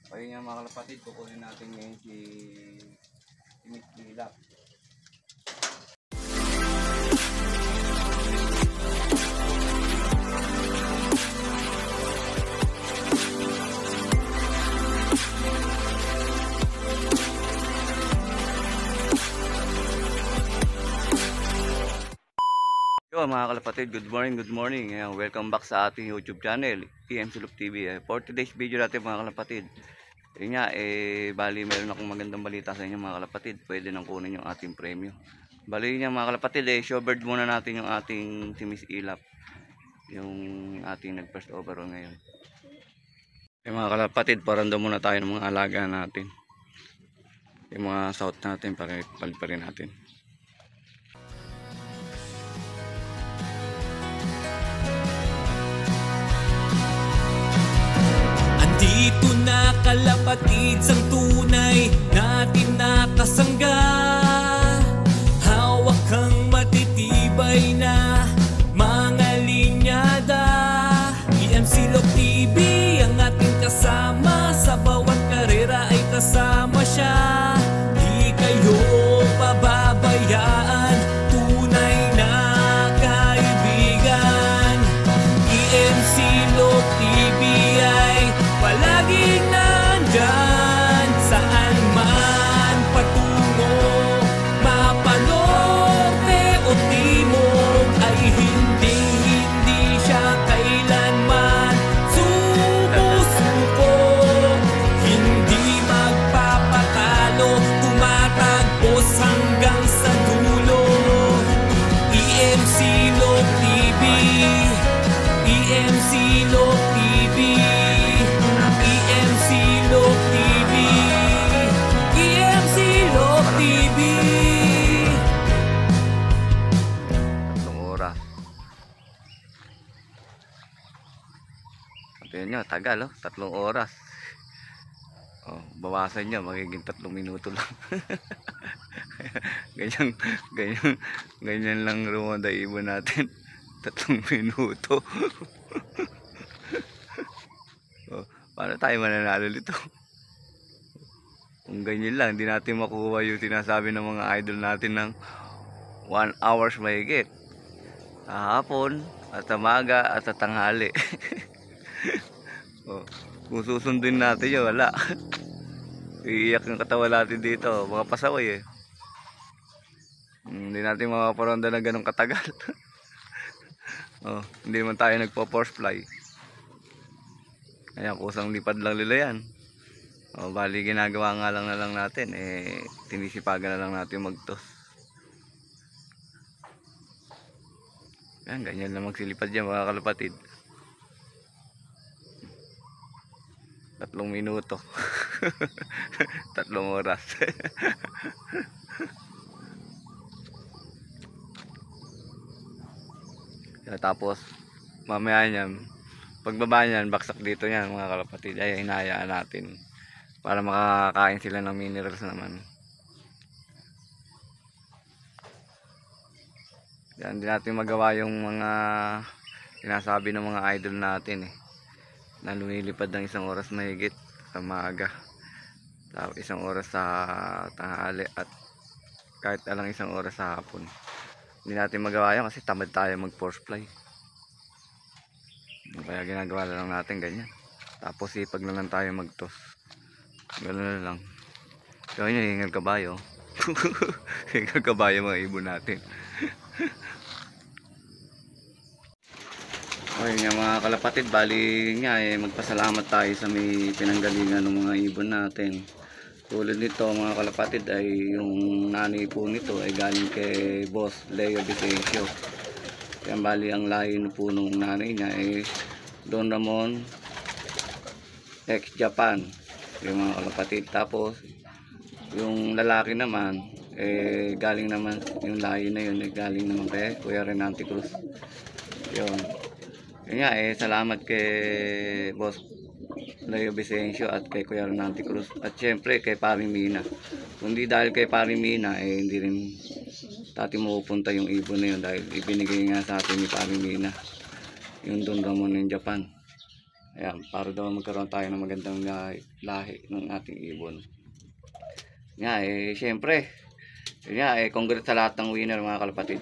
Ayun nga mga kalapatid, kukunin natin ngayon si Miss Ilap. Yo mga kalapatid, good morning. Ayan, welcome back sa ating YouTube channel, PM Sulok TV. For today's video natin mga kalapatid, yun nga, bali meron akong magandang balita sa inyo mga kalapatid. Pwede nang kunin yung ating premyo. Bali niya mga kalapatid, showbird muna natin yung ating si Miss Ilap, yung ating nag first overall ngayon. Mga kalapatid, parando muna tayo ng mga alaga natin, yung mga south natin, para paliparin natin. Dito na kalapatid sang tunay natin nakasangga. Hawak kang matitibay na mga linyada. PM Sulok TV ang ating kasama, sa bawat karera ay kasama siya. Di kayo pababayaan, tunay na kaibigan. PM Sulok TV ay palaging nandyan, saan man patungo, mapanorte o timog, ay hindi siya kailanman sumusuko. Hindi magpapatalo, tumatagos hanggang sa dulo. PM Sulok TV, PM Sulok TV, PM Sulok TV, PM Sulok TV. Tatlong oras. Tingnan nyo, tagal oh, 3 oras. Oh, bawasan nyo, magiging 3 minuto lang. ganyan lang rumonda ibon natin. 3 minuto. Oh, paano tayo mananalo dito? Kung ganyan lang, hindi natin makuha yung sinasabi ng mga idol natin ng 1 hours mahigit. Sa hapon, at sa maga, at sa tanghali. Oh, kung susundin natin yun, wala. Iiyak yung katawan natin dito, mga pasaway eh. Hindi natin makaparonda na ganun katagal. Oh, hindi naman tayo nagpo-force fly. Ayan, kusang lipad lang nila yan. O, bali ginagawa nga lang na lang natin, tinisipagan na lang natin magtos. Ayan, ganyan lang magsilipad yan mga kalapatid. 3 minuto. 3 oras. Tapos mamaya niyan, pagbaba niyan, baksak dito yan mga kalapatid, ay hinahayaan natin para makakain sila ng minerals naman. Yan, hindi natin magawa yung mga sinasabi ng mga idol natin na lumilipad ng 1 oras mahigit sa maga, tapos 1 oras sa tanghali, at kahit alang 1 oras sa hapon. Hindi natin magawa yun kasi tamad tayo mag force fly. Kaya ginagawa lang natin ganyan. Tapos ipag na lang tayo magtos. Ganoon na lang. So yun, hingal kabayo. Hingal kabayo mga ibon natin. Okay nga mga kalapatid, bali nga magpasalamat tayo sa may pinanggalingan ng mga ibon natin. Tulad nito mga kalapatid ay yung nanay po nito ay galing kay Boss Leo Vicencio. Yan, bali ang layo po nung nanay niya ay Don Ramon ex Japan, yung mga kalapatid. Tapos yung lalaki naman galing naman, yung layo na yun galing naman kay Kuya Renante Cruz. Yun nga, salamat kay Boss Leo Vicencio at kay Kuya Renante Cruz, at syempre kay Paring Mina. Kundi dahil kay Paring Mina hindi rin ating mapupunta yung ibon na yun, dahil ibinigay nga sa atin ni Paring Mina yung Don Ramon ng Japan. Ayan, para daw magkaroon tayo ng magandang lahi ng ating ibon. Nga syempre, yun nga congrats sa lahat ng winner mga kalapatid.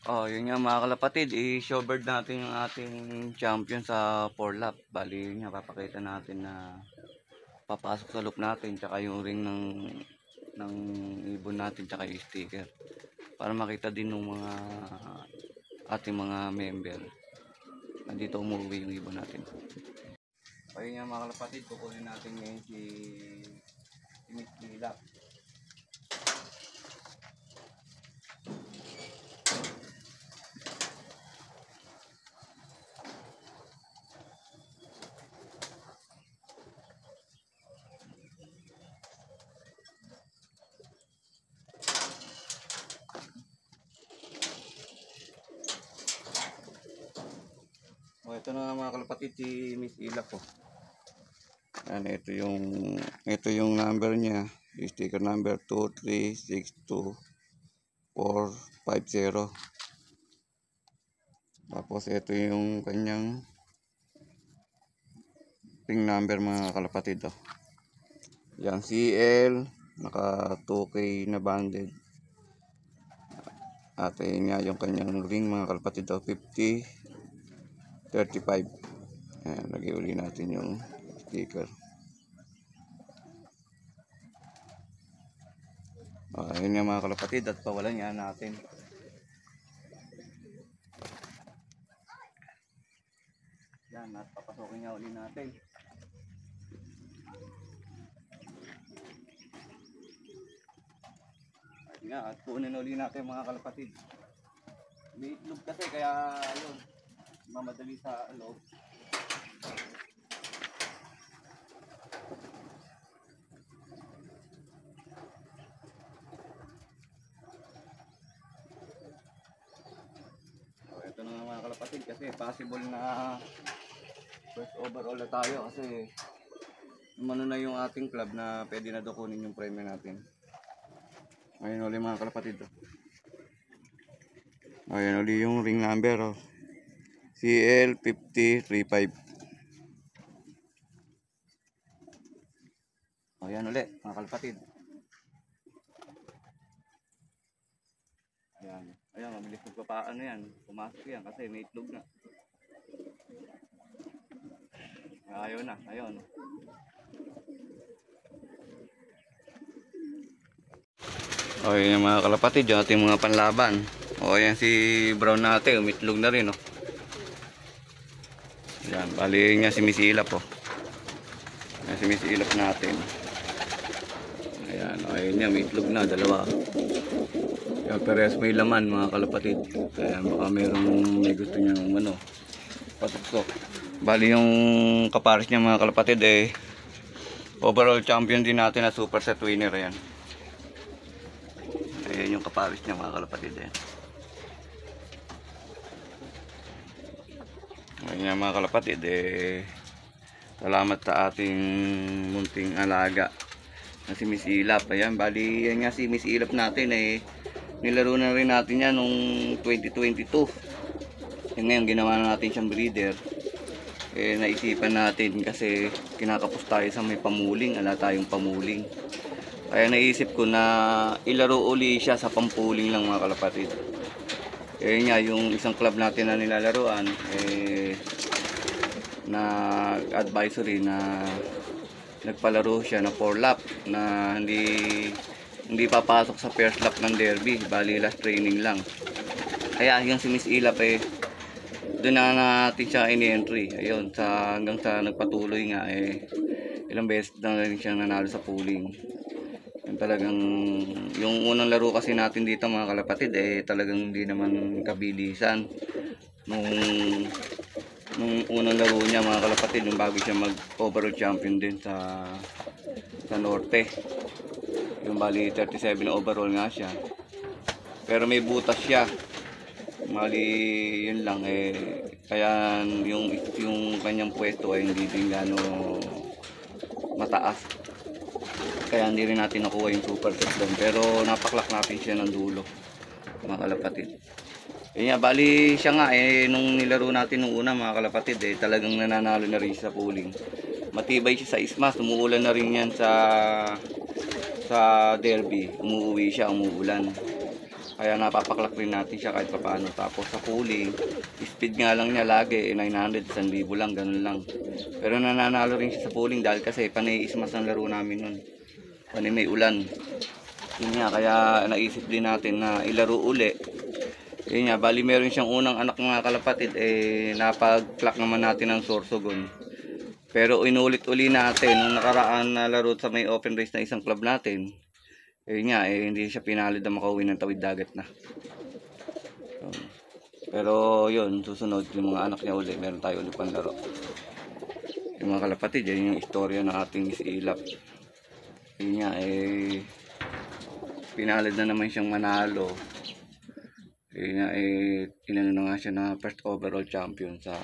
Yun nga mga kalapatid, i-showbird natin yung ating champion sa 4 lap. Bali yun nga, papakita natin na papasok sa loop natin, tsaka yung ring ng ibon natin, tsaka yung sticker. Para makita din ng mga ating mga member. Nandito umuwi yung ibon natin. Ayun nga mga kalapatid, kukunin natin ngayon si Miss Lila. Ito na mga kalapatid, si Miss Ila po. Yan, ito yung number niya. Sticker number 2362450. Tapos ito yung kanyang ring number mga kalapatid. Yan, CL, naka 2K na banded. At yun nga yung kanyang ring mga kalapatid, 5035. Ayan, lagay uli natin yung sticker. Yun nga mga kalapatid, at pawalan nga natin. Yan, at papasokin nga uli natin. Ayun nga, at puunin uli natin mga kalapatid. May itlog kasi, kaya ayun, mamadali sa loob. Ito na nga mga kalapatid, kasi possible na first overall na tayo, kasi umano na yung ating club na pwede na kunin yung premium natin. Ayun ulit mga kalapatid. Ayun ulit yung ring number, CL5035. Ayan ulit mga kalapatid. Ayan, mabilis magpapaano yan. Pumasok yan kasi may itlog na. Ayaw na, ayun. Ayan yung mga kalapatid, yung ating mga panlaban. Ayan si Brown natin, umitlog na rin. Ayan, bali nga si Miss Ilap Ayan si Miss Ilap natin. Ayan, ayun niya, may itlog na, dalawa. Ayan, parehas may laman mga kalapatid. Kaya baka may gusto niya patuksok. Bali yung kapares niya mga kalapatid overall champion din natin na super set winner. Ayan. Ayan yung kapares niya mga kalapatid. Ayan mga kalapatid, salamat sa ating munting alaga na si Miss Ilap. Ayan, bali yan nga si Miss Ilap natin nilaro na rin natin yan nung 2022. Yan ngayon ginawa na natin siyang breeder. Naisipan natin kasi kinakapos tayo sa may pamuling, ala tayong pamuling. Kaya naisip ko na ilaro uli siya sa pampuling lang mga kalapatid. Nga yung isang club natin na nilalaruan na advisory na nagpalaro siya na 4 lap na hindi papasok sa first lap ng derby, bali last training lang. Kaya yung si Miss Ilap doon na natin siya in-entry. Ayun, hanggang sa nagpatuloy nga ilang beses na rin siya nanalo sa pooling. Talagang yung unang laro kasi natin dito mga kalapatid talagang hindi naman kabilisan nung unang laro niya mga kalapatid, nung bago siya mag overall champion din sa Norte. Yung bali 37 na overall nga siya, pero may butas siya, bali yun lang kaya yung kanyang pwesto hindi din gano mataas. Kaya hindi rin natin nakuha yung super set doon. Pero napaklak natin siya ng dulo mga kalapatid. Yun nga, bali siya nga nung nilaro natin nung una mga kalapatid talagang nananalo na rin siya sa pooling. Matibay siya sa ismas, umuulan na rin yan sa derby. Umuuwi siya, umuulan. Kaya napapaklak rin natin siya kahit paano. Tapos sa pooling, speed nga lang niya lagi 900, 1,000 lang, ganun lang. Pero nananalo rin siya sa pooling dahil kasi panay ismas ang laro namin nun. Panay may ulan. Yun nga, kaya naisip din natin na ilaro uli. Yun nga, bali meron siyang unang anak mga kalapatid, napag-clock naman natin ang Sorsogon. Pero inulit-uli natin, nung nakaraan na laro sa may open race na isang club natin, yun nga, hindi siya pinalid na makauwi ng tawid dagat na. Pero yun, susunod yung mga anak niya uli, meron tayo ulit pang laro. Yung mga kalapatid, yan yung istorya ng ating Miss Ilap. Yun nga, pinalid na naman siyang manalo. Yun nga, inano na nga siya na first overall champion sa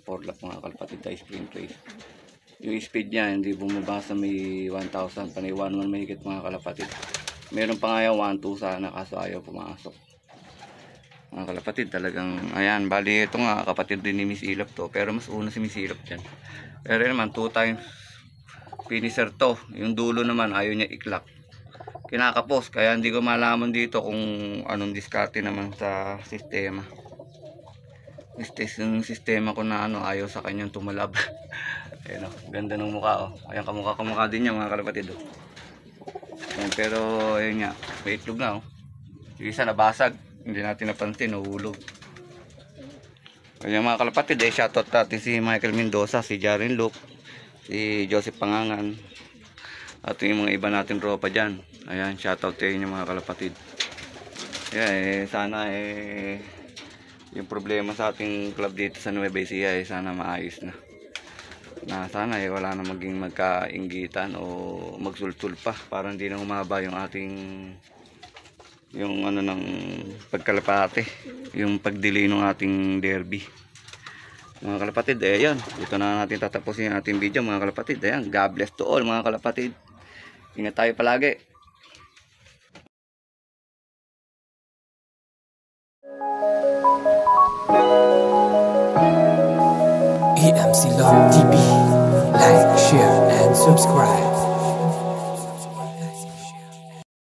4 lap mga kalapatid tayo sprint race. Yung speed niya, hindi bumaba sa may 1,000, panay 1,1 mahigit mga kalapatid. Meron pa nga yung 1,2 sana, kaso ayaw pumasok. Mga kalapatid, talagang, ayan, bali ito nga, kapatid din ni Miss Ilap to, pero mas una si Miss Ilap dyan. Pero naman, 2 times finisher to. Yung dulo naman, ayaw niya i-clock. Kinakapos, kaya hindi ko malaman dito kung anong diskarte naman sa sistema. Yung sistema ko na ayaw sa kanyang tumalab. Ayun, ganda ng mukha Ayan, kamukha din niya mga kalapatid Ayan, pero ayun nga, may itlog na Yung isa nabasag, hindi natin napansin, nahulog. Ayan mga kalapatid, shoutout natin si Michael Mendoza, si Jaren Luke, si Joseph Pangangan, at yung mga iba natin tropa dyan. Ayan, shoutout sa inyo mga kalapatid. Ayan, sana yung problema sa ating club dito sa Nueva Ecija sana maayos na. Sana wala na maging magkainggitan o magsulsul pa para hindi na humaba yung ating ng pagkalapate, yung pagdelay ng ating derby. Mga kalapatid, ayan, dito na natin tatapusin yung ating video mga kalapatid. Ayan, God bless to all mga kalapatid. Ingat tayo palagi. EMC Love TV. Like, share, and subscribe.